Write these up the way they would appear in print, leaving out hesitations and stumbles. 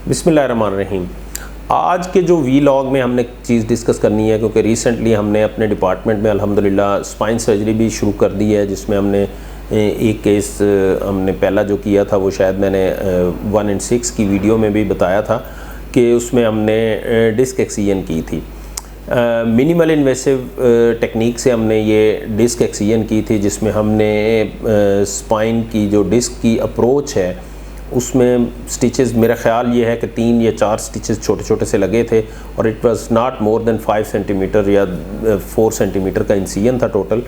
बिस्मिल्लाहिर्रहमानिर्रहीम। आज के जो वीलॉग में हमने चीज़ डिस्कस करनी है, क्योंकि रिसेंटली हमने अपने डिपार्टमेंट में अल्हम्दुलिल्लाह स्पाइन सर्जरी भी शुरू कर दी है, जिसमें हमने एक केस हमने पहला जो किया था वो शायद मैंने 1 and 6 की वीडियो में भी बताया था कि उसमें हमने डिस्क एक्सीजन की थी। मिनिमल इन्वेसिव टेक्निक से हमने ये डिस्क एक्सीजन की थी, जिसमें हमने स्पाइन की जो डिस्क की अप्रोच है उसमें स्टिचेस, मेरा ख्याल ये है कि 3 या 4 स्टिचेस छोटे छोटे से लगे थे और it was not more than 5 centimetre या 4 सेंटीमीटर का इंसिजन था टोटल।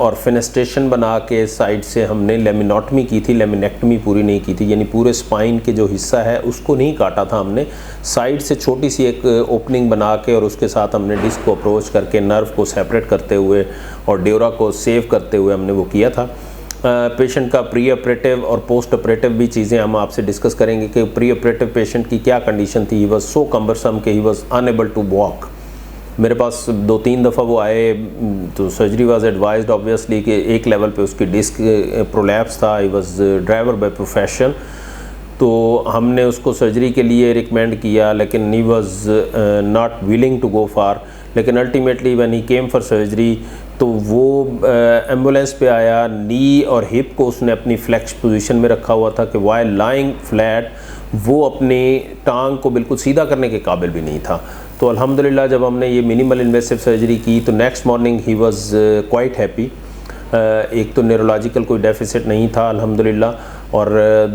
और फेनेस्ट्रेशन बना के साइड से हमने लेमिनोटमी की थी, लेमिनेक्टमी पूरी नहीं की थी, यानी पूरे स्पाइन के जो हिस्सा है उसको नहीं काटा था हमने, साइड से छोटी सी एक ओपनिंग बना के और उसके साथ हमने डिस्क को अप्रोच करके नर्व को सेपरेट करते हुए और ड्यूरा को सेव करते हुए हमने वो किया था। पेशेंट का प्री ऑपरेटिव और पोस्ट ऑपरेटिव भी चीज़ें हम आपसे डिस्कस करेंगे कि प्री ऑपरेटिव पेशेंट की क्या कंडीशन थी। ही वाज सो कम्बरसम कि he was unable to walk. मेरे पास 2-3 दफ़ा वो आए तो सर्जरी वाज एडवाइज्ड ऑब्वियसली कि एक लेवल पे उसकी डिस्क प्रोलैप्स था। He was driver by profession, तो हमने उसको सर्जरी के लिए रिकमेंड किया, लेकिन he was not willing to go far. लेकिन ultimately when he came for surgery तो वो एम्बुलेंस पे आया, नी और हिप को उसने अपनी फ्लेक्स पोजीशन में रखा हुआ था कि वाइल लाइंग फ्लैट वो अपनी टांग को बिल्कुल सीधा करने के काबिल भी नहीं था। तो अल्हम्दुलिल्लाह जब हमने ये मिनिमल इन्वेसिव सर्जरी की तो next morning he was quite happy. एक तो न्यूरोलॉजिकल कोई डेफिसिट नहीं था अल्हम्दुलिल्लाह, और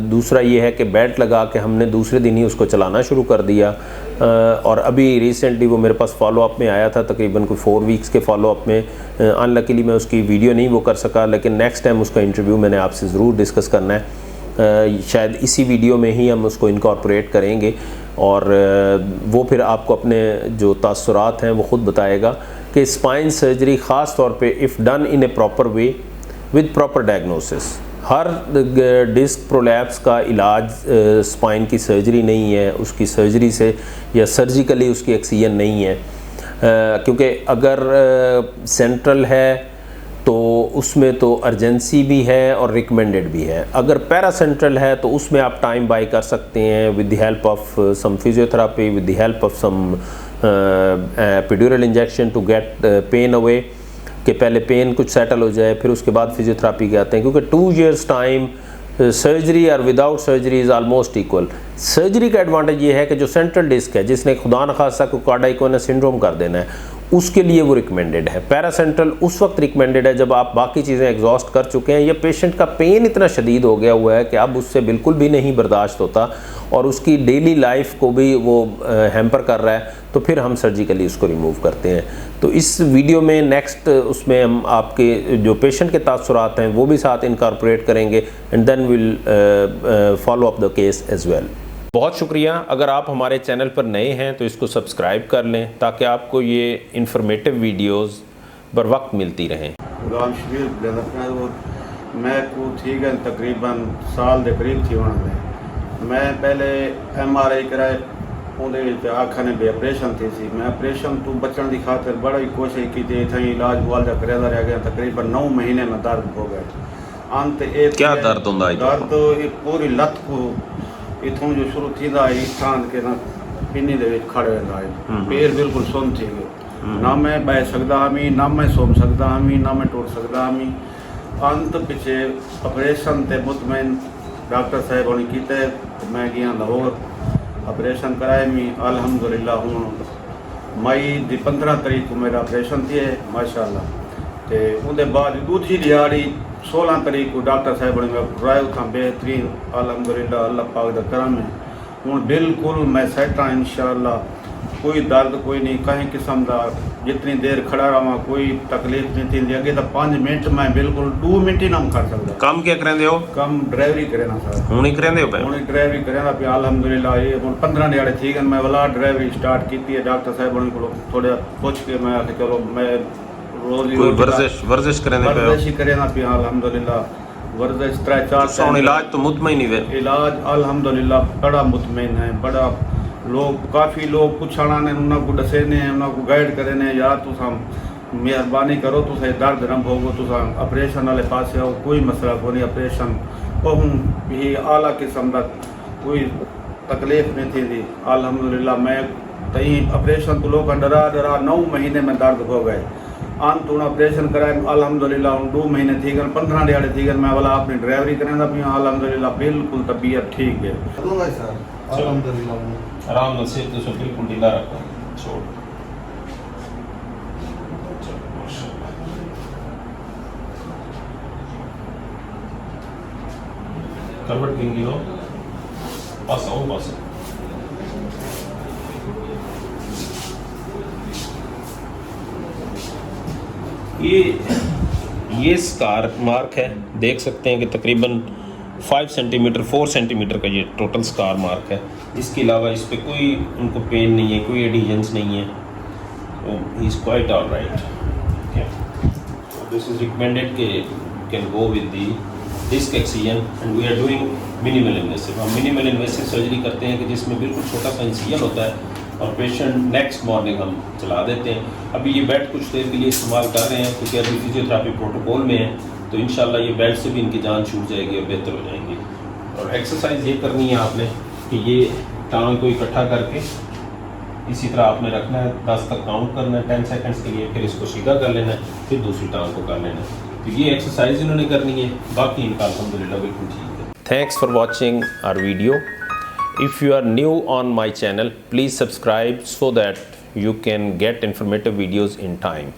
दूसरा ये है कि बेल्ट लगा के हमने दूसरे दिन ही उसको चलाना शुरू कर दिया। और अभी रिसेंटली वो मेरे पास फॉलोअप में आया था, तकरीबन कोई 4 वीक्स के फॉलोअप में। अनलकीली मैं उसकी वीडियो नहीं वो कर सका, लेकिन नेक्स्ट टाइम उसका इंटरव्यू मैंने आपसे ज़रूर डिस्कस करना है। शायद इसी वीडियो में ही हम उसको इनकॉर्पोरेट करेंगे और वो फिर आपको अपने जो तासुरात हैं वो ख़ुद बताएगा कि स्पाइन सर्जरी ख़ास तौर पे if done in a proper way with proper diagnosis. हर डिस्क प्रोलैप्स का इलाज स्पाइन की सर्जरी नहीं है, उसकी सर्जरी से या सर्जिकली उसकी एक्सीजन नहीं है, क्योंकि अगर सेंट्रल है तो उसमें तो अर्जेंसी भी है और रिकमेंडेड भी है। अगर पैरा सेंट्रल है तो उसमें आप टाइम बाय कर सकते हैं with the help of some physiotherapy, with the help of some epidural injection to get pain away, कि पहले पेन कुछ सेटल हो जाए फिर उसके बाद फिजियोथेरापी के आते हैं, क्योंकि 2 years टाइम सर्जरी और without surgery is almost equal. Surgery का एडवांटेज ये है कि जो सेंट्रल डिस्क है जिसने खुदा न खासा को कार्डियक सिंड्रोम कर देना है उसके लिए वो रिकमेंडेड है। पैरा सेंट्रल उस वक्त रिकमेंडेड है जब आप बाकी चीज़ें एग्जॉस्ट कर चुके हैं या पेशेंट का पेन इतना शदीद हो गया हुआ है कि अब उससे बिल्कुल भी नहीं बर्दाश्त होता और उसकी डेली लाइफ को भी वो हैम्पर कर रहा है, तो फिर हम सर्जिकली उसको रिमूव करते हैं। तो इस वीडियो में नेक्स्ट उसमें हम आपके जो पेशेंट के तासुरात हैं वो भी साथ इनकॉर्पोरेट करेंगे and then will follow up the case as well. बहुत शुक्रिया। अगर आप हमारे चैनल पर नए हैं तो इसको सब्सक्राइब कर लें ताकि आपको ये इंफॉर्मेटिव वीडियोस बर वक्त मिलती रहें। मैं को ठीक है तकरीबन साल के करीब थी होने मैं पहले MRI कराए उन्हें आखा ने भी ऑपरेशन थी सी। मैं ऑपरेशन तो बचने की खातिर बड़ा ही कोशिश की थी, इतना इलाज वालदा करदा रह गया, तकरीबन 9 महीने में दर्द हो गए। अंत एक क्या दर्द होंदा है? दर्द पूरी लत को इथों जो शुरू थी स्थान के ना पिन्नी दे विच खड़े रहंदा है, पैर बिल्कुल सुन थी गए, ना मैं बह सकदा हमी, ना मैं सो सकदा हमी, ना मैं टुट सकदा हमी। अंत पिछे ऑपरेशन ते मुतमैन डॉक्टर साहब ने कीते, मैं गया लाहौर ऑपरेशन कराए मी अल्हम्दुलिल्लाह। हूँ मई दी 15 तारीख को मेरा ऑपरेशन थी माशाअल्लाह। तो उनके बाद दूसरी दिहाड़ी 16 तारीख को डॉक्टर साहब ने कराया था बेहतरीन अल्हम्दुलिल्लाह, अल्लाह पाक दा करम है। हूँ बिल्कुल मैं सेट हाँ इंशाअल्लाह, कोई दर्द कोई नहीं, कहीं किस्म का जितनी देर खड़ा रहा कोई तकलीफ नहीं थी। अगे तो 5 मिनट मैं बिल्कुल 2 मिनट ही ना कर सकता। काम क्या करेंदे हो? कम ड्राइवरी करेना सर। हूँ ही करेंदे हो? हूँ ड्राइवरी करेना पे अल्हम्दुलिल्लाह। ये हूँ 15 दिहाड़े ठीक है, मैं वाला ड्राइवरी स्टार्ट की है। डॉक्टर साहब को थोड़ा पूछ के मैं आके चलो मैं रोज कोई वर्जिश करेंदे पे? वर्जिश करेना पे अल्हम्दुलिल्लाह। वर्जिश 3-4 इलाज तो मुतमईन ही है। इलाज अल्हम्दुलिल्लाह बड़ा मुतमईन है। बड़ा लोग काफ़ी लोग पुछाना ने उन्होंने दसे ने उन्होंने गाइड करे ने, यार तुसा मेहरबानी करो तुसा दर्द न भोगो, तुसा ऑपरेशन वाले पास आओ, कोई मसला को नहीं। ऑपरेशन को हूँ ये आला किस्म का कोई तकलीफ में थी अल्हम्दुलिल्लाह मैं तई ऑपरेशन तो लोग डरा 9 महीने में दर्द हो गए अंत उन ऑपरेशन कराए अल्हम्दुलिल्लाह 2 महीने थी गए 15 दिहाड़े थी गए मैं वाला अपनी ड्राइवरी करेंदा भी अल्हम्दुलिल्लाह बिल्कुल तबीयत ठीक है अल्हम्दुलिल्लाह आराम से तो बिल्कुल ढीला रखो छोड़ करवट गिंगी हो पास आओ पास ये स्कार मार्क है देख सकते हैं कि तकरीबन 5 सेंटीमीटर 4 सेंटीमीटर का ये टोटल स्कार मार्क है। इसके अलावा इस पे कोई उनको पेन नहीं है, कोई एडिशंस नहीं है, तो he is quite all right. This is recommended कि can go with the disc excision and we are doing minimal invasive. हम मिनिमल इन्वेसिव सर्जरी करते हैं कि जिसमें बिल्कुल छोटा सा इंसिजन होता है और पेशेंट नेक्स्ट मॉर्निंग हम चला देते हैं। अभी ये बेड कुछ देर के लिए इस्तेमाल कर रहे हैं क्योंकि अभी फिजियोथेरेपी प्रोटोकॉल में है, तो इंशाल्लाह ये बेड से भी इनकी जान छूट जाएगी और बेहतर हो जाएंगी। और एक्सरसाइज ये करनी है आपने कि ये टांग को इकट्ठा करके इसी तरह आपने रखना है, 10 तक काउंट करना है 10 सेकंड्स के लिए, फिर इसको सीधा कर लेना है, फिर दूसरी टांग को कर लेना है। तो ये एक्सरसाइज इन्होंने करनी है, बाकी इनका अल्हम्दुलिल्लाह बिल्कुल ठीक है। Thanks for watching our video. If you are new on my channel, please subscribe so that you can get informative videos in time.